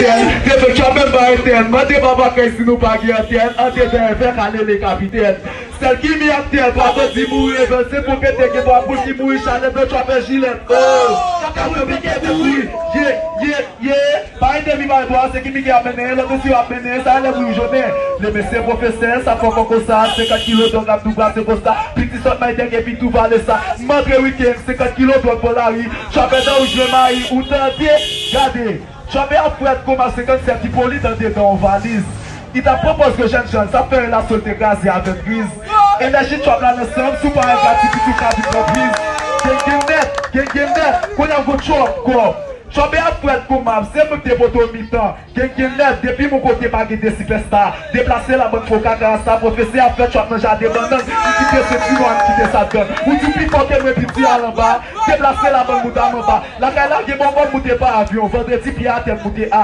Debe chopem ba eten, mande baba kay si nou pa gi eten, ante den fek ale le kapiten. Sel ki mi eten, to ato di moui even, se pou kete ge bo apou ki moui chale de chope jilet. Kato mi kete moui, ye, pa ente mi ba doa, se ki mi ge apene, lo de si apene, sa ale moui jone. Le mese professeur, sa foko kosa, 50 kilo don ap nou glase kosta, piti sot ma eten ge pitou vale sa. Madre weekend, 50 kilo don polari, chope da ou jwe mai, ou tante, gade. Chope a fouet comme à 57 qui poli dans des dents valise. Il t'a proposé que jeune jeune, ça fait la solte gazée avec grise. Énergie chope là ensemble, sous par un gâti qui tout cap Gen net, qu'on a votre chope quoi. Chope a fouet comme à, c'est me des poteaux mi-temps. Gen net, depuis mon côté pas de superstar. Déplacer la bonne foca car ça professeur a fait chope dans jardin bandant. Il quitte ce plus loin, quitte sa donne. Ou tu pipoter me petit à l'en bas. Déplacer la bonne mouta en bas. La caille là, bon bon mouté pas avion. Vendredi pied à terre mouté à